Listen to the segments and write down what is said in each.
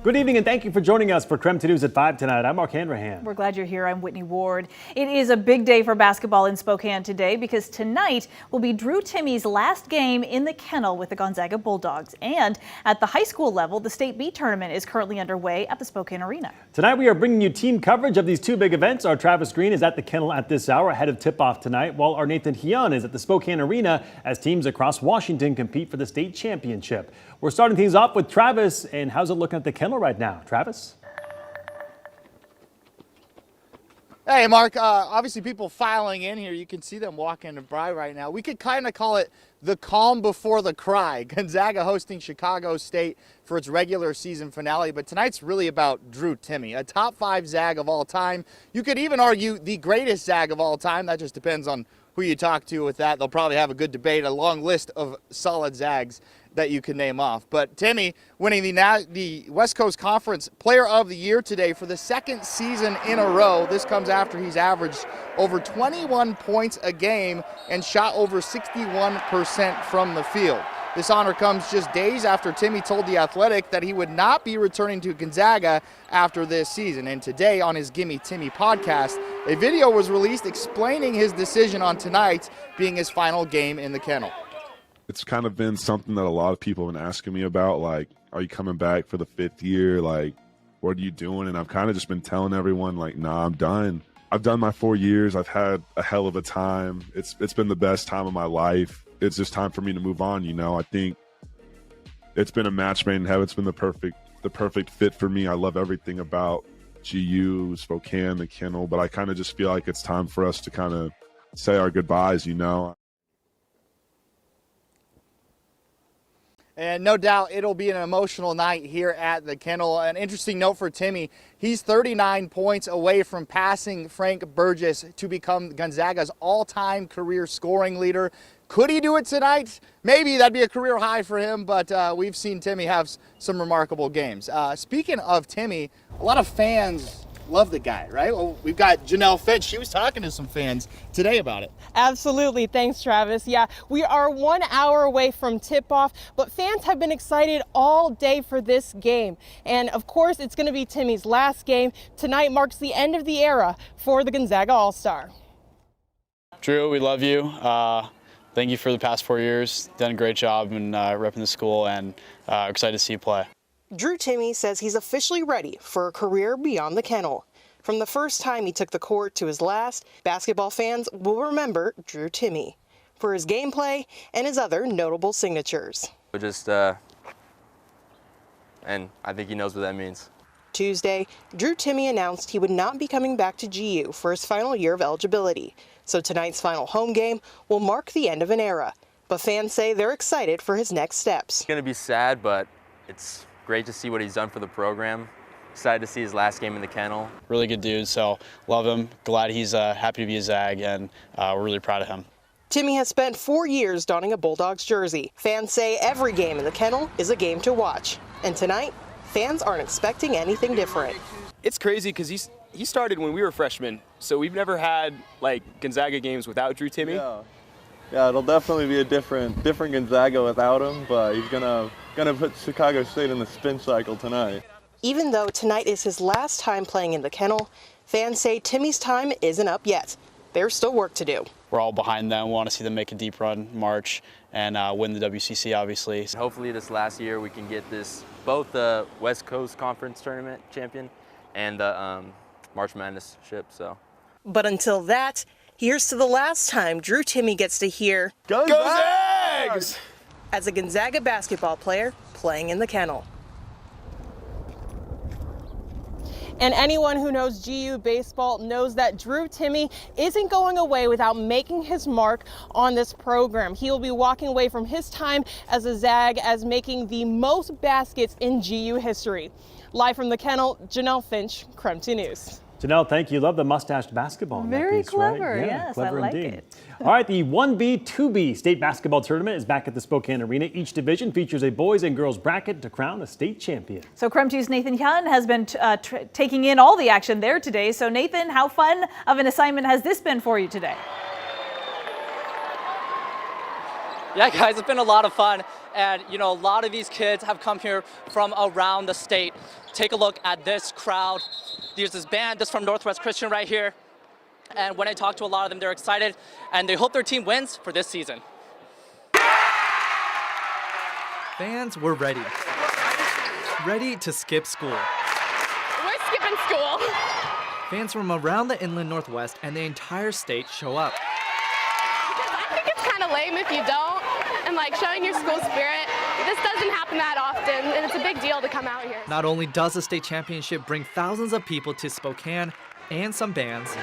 Good evening and thank you for joining us for KREM News at 5 tonight. I'm Mark Hanrahan. We're glad you're here. I'm Whitney Ward. It is a big day for basketball in Spokane today because tonight will be Drew Timme's last game in the kennel with the Gonzaga Bulldogs. And at the high school level, the State B tournament is currently underway at the Spokane Arena. Tonight we are bringing you team coverage of these two big events. Our Travis Green is at the kennel at this hour ahead of tip-off tonight, while our Nathan Hyun is at the Spokane Arena as teams across Washington compete for the state championship. We're starting things off with Travis, and how's it looking at the kennel right now? Travis? Hey, Mark, obviously people filing in here. You can see them walking by right now. We could kind of call it the calm before the cry. Gonzaga hosting Chicago State for its regular season finale, but tonight's really about Drew Timme, a top 5 Zag of all time. You could even argue the greatest Zag of all time. That just depends on who you talk to with that. They'll probably have a good debate, a long list of solid Zags that you can name off. But Timme winning the West Coast Conference Player of the Year today for the second season in a row. This comes after he's averaged over 21 points a game and shot over 61% from the field. This honor comes just days after Timme told The Athletic that he would not be returning to Gonzaga after this season. And today on his Gimme Timme podcast, a video was released explaining his decision on tonight being his final game in the kennel. It's kind of been something that a lot of people have been asking me about, like, are you coming back for the 5th year? Like, what are you doing? And I've kind of just been telling everyone, like, nah, I'm done. I've done my 4 years. I've had a hell of a time. It's been the best time of my life. It's just time for me to move on, you know. I think it's been a match made in heaven. It's been the perfect fit for me. I love everything about GU, Spokane, the kennel, but I kind of just feel like it's time for us to kind of say our goodbyes, you know. And no doubt it'll be an emotional night here at the kennel. An interesting note for Timme, he's 39 points away from passing Frank Burgess to become Gonzaga's all-time career scoring leader. Could he do it tonight? Maybe. That'd be a career high for him, but we've seen Timme have some remarkable games. Speaking of Timme, a lot of fans love the guy, right? Well, we've got Janelle Finch. She was talking to some fans today about it. Absolutely. Thanks, Travis. Yeah, we are 1 hour away from tip-off, but fans have been excited all day for this game. And of course, it's going to be Timme's last game. Tonight marks the end of the era for the Gonzaga All-Star. Drew, we love you. Thank you for the past 4 years. Done a great job in repping the school, and excited to see you play. Drew Timme says he's officially ready for a career beyond the kennel. From the first time he took the court to his last, basketball fans will remember Drew Timme for his gameplay and his other notable signatures. And I think he knows what that means. Tuesday, Drew Timme announced he would not be coming back to GU for his final year of eligibility. So tonight's final home game will mark the end of an era. But fans say they're excited for his next steps. It's going to be sad, but it's great to see what he's done for the program. Excited to see his last game in the kennel. Really good dude, so love him. Glad he's happy to be a Zag, and we're really proud of him. Timme has spent 4 years donning a Bulldogs jersey. Fans say every game in the kennel is a game to watch. And tonight, fans aren't expecting anything different. It's crazy because he started when we were freshmen, so we've never had like Gonzaga games without Drew Timme. Yeah, it'll definitely be a different Gonzaga without him, but he's gonna put Chicago State in the spin cycle tonight. Even though tonight is his last time playing in the kennel, fans say Timme's time isn't up yet. There's still work to do. We're all behind them. We want to see them make a deep run March and win the WCC, obviously. Hopefully this last year we can get both the West Coast Conference Tournament champion and the March Madness ship. But until that, here's to the last time Drew Timme gets to hear Go Zags! As a Gonzaga basketball player playing in the kennel. And anyone who knows GU baseball knows that Drew Timme isn't going away without making his mark on this program. He will be walking away from his time as a Zag as making the most baskets in GU history. Live from the kennel, Janelle Finch, KREM 2 News. Janelle, thank you. Love the mustached basketball. Very piece, clever. Right? Yes, clever I like indeed. it. All right, the 1B, 2B state basketball tournament is back at the Spokane Arena. Each division features a boys and girls bracket to crown a state champion. So KREM 2's Nathan Hyun has been taking in all the action there today. So Nathan, how fun of an assignment has this been for you today? Yeah, guys, it's been a lot of fun. And, you know, a lot of these kids have come here from around the state. Take a look at this crowd. There's this band just from Northwest Christian right here. And when I talk to a lot of them, they're excited and they hope their team wins for this season. Fans were ready. Ready to skip school. We're skipping school. Fans from around the inland Northwest and the entire state show up. I think it's kind of lame if you don't, and like showing your school spirit. This doesn't happen that often, and it's a big deal to come out here. Not only does the state championship bring thousands of people to Spokane and some bands,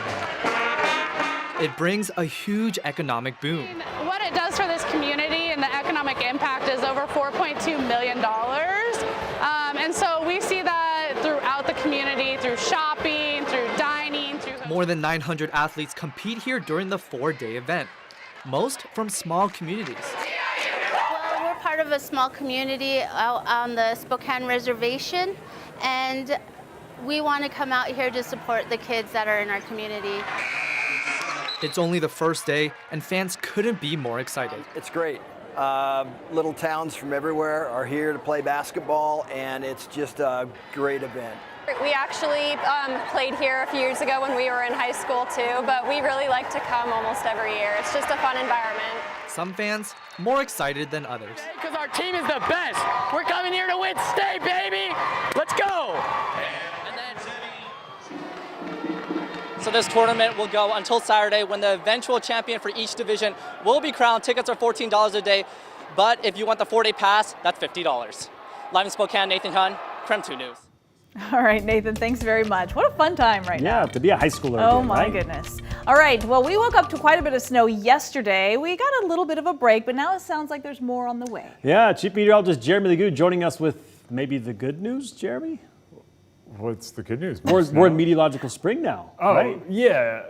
it brings a huge economic boom. What it does for this community and the economic impact is over $4.2 million. And so we see that throughout the community, through shopping, through dining, through... More than 900 athletes compete here during the 4-day event, most from small communities. Well, we're part of a small community out on the Spokane Reservation, and we want to come out here to support the kids that are in our community. It's only the first day, and fans couldn't be more excited. It's great. Little towns from everywhere are here to play basketball, and it's just a great event. We actually played here a few years ago when we were in high school too, but we really like to come almost every year. It's just a fun environment. Some fans more excited than others. Because our team is the best. We're coming here to win state, baby. Let's go. So this tournament will go until Saturday when the eventual champion for each division will be crowned. Tickets are $14 a day, but if you want the 4-day pass, that's $50. Live in Spokane, Nathan Hun, KREM 2 News. All right, Nathan, thanks very much. What a fun time right now. Yeah, to be a high schooler. Oh, again, my right? goodness. All right, well, we woke up to quite a bit of snow yesterday. We got a little bit of a break, but now it sounds like there's more on the way. Yeah, Chief Meteorologist Jeremy Legoo joining us with maybe the good news, Jeremy? What's the good news? We're in meteorological spring now. Oh, right? yeah.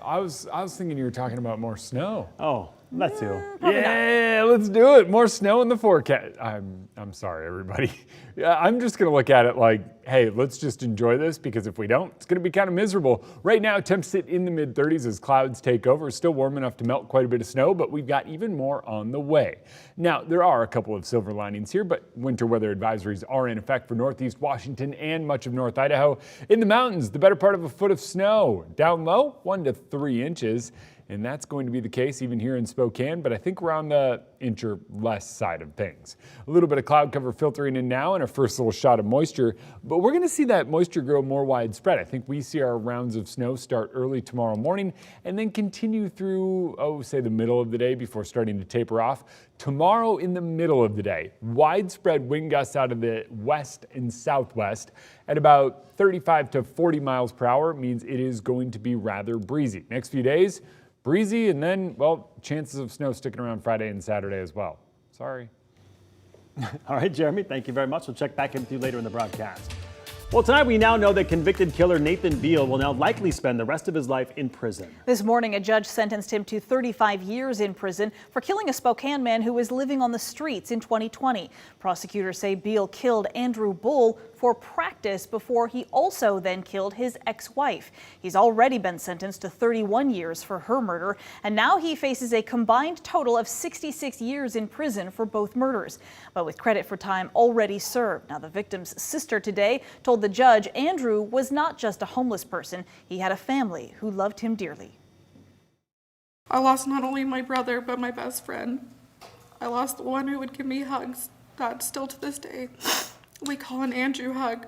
I was thinking you were talking about more snow. Oh, that too. Yeah, let's do it. More snow in the forecast. I'm sorry, everybody. Yeah, I'm just gonna look at it like, hey, let's just enjoy this, because if we don't, it's gonna be kind of miserable. Right now, temps sit in the mid-30s as clouds take over. It's still warm enough to melt quite a bit of snow, but we've got even more on the way. Now, there are a couple of silver linings here, but winter weather advisories are in effect for Northeast Washington and much of North Idaho. In the mountains, the better part of a foot of snow. Down low, 1 to 3 inches. And that's going to be the case even here in Spokane, but I think we're on the inch or less side of things. A little bit of cloud cover filtering in now and a first little shot of moisture, but we're going to see that moisture grow more widespread. I think we see our rounds of snow start early tomorrow morning and then continue through, say the middle of the day before starting to taper off. Tomorrow in the middle of the day, widespread wind gusts out of the west and southwest at about 35 to 40 miles per hour means it is going to be rather breezy. Next few days, breezy, and then, well, chances of snow sticking around Friday and Saturday as well. Sorry. All right, Jeremy, thank you very much. We'll check back in with you later in the broadcast. Well, tonight we now know that convicted killer Nathan Beal will now likely spend the rest of his life in prison. This morning, a judge sentenced him to 35 years in prison for killing a Spokane man who was living on the streets in 2020. Prosecutors say Beal killed Andrew Bull for practice before he also then killed his ex-wife. He's already been sentenced to 31 years for her murder, and now he faces a combined total of 66 years in prison for both murders, but with credit for time already served. Now, the victim's sister today told the judge Andrew was not just a homeless person. He had a family who loved him dearly. I lost not only my brother, but my best friend. I lost the one who would give me hugs that still to this day we call an Andrew hug.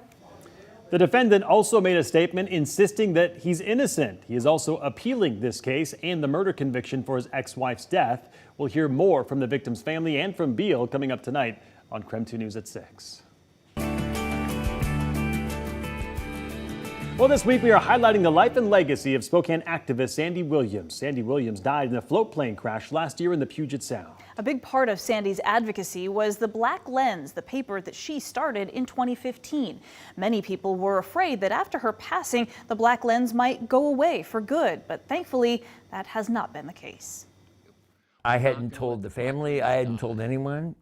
The defendant also made a statement insisting that he's innocent. He is also appealing this case and the murder conviction for his ex-wife's death. We'll hear more from the victim's family and from Beal coming up tonight on KREM 2 News at 6. Well, this week we are highlighting the life and legacy of Spokane activist Sandy Williams. Sandy Williams died in a float plane crash last year in the Puget Sound. A big part of Sandy's advocacy was the Black Lens, the paper that she started in 2015. Many people were afraid that after her passing, the Black Lens might go away for good, but thankfully that has not been the case. I hadn't told the family, I hadn't told anyone,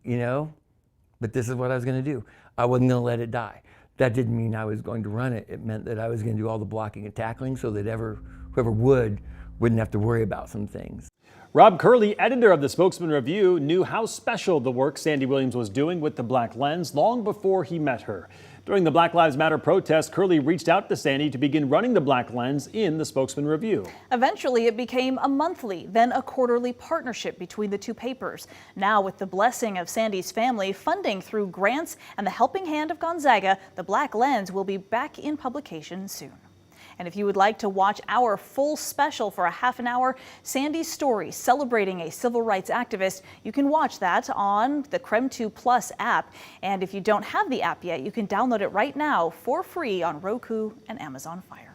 but this is what I was going to do. I wasn't going to let it die. That didn't mean I was going to run it. It meant that I was going to do all the blocking and tackling so that whoever wouldn't have to worry about some things. Rob Curley, editor of the Spokesman Review, knew how special the work Sandy Williams was doing with the Black Lens long before he met her. During the Black Lives Matter protest, Curley reached out to Sandy to begin running the Black Lens in the Spokesman Review. Eventually, it became a monthly, then a quarterly partnership between the two papers. Now, with the blessing of Sandy's family, funding through grants, and the helping hand of Gonzaga, the Black Lens will be back in publication soon. And if you would like to watch our full special for a half an hour, Sandy's story celebrating a civil rights activist, you can watch that on the KREM 2 Plus app. And if you don't have the app yet, you can download it right now for free on Roku and Amazon Fire.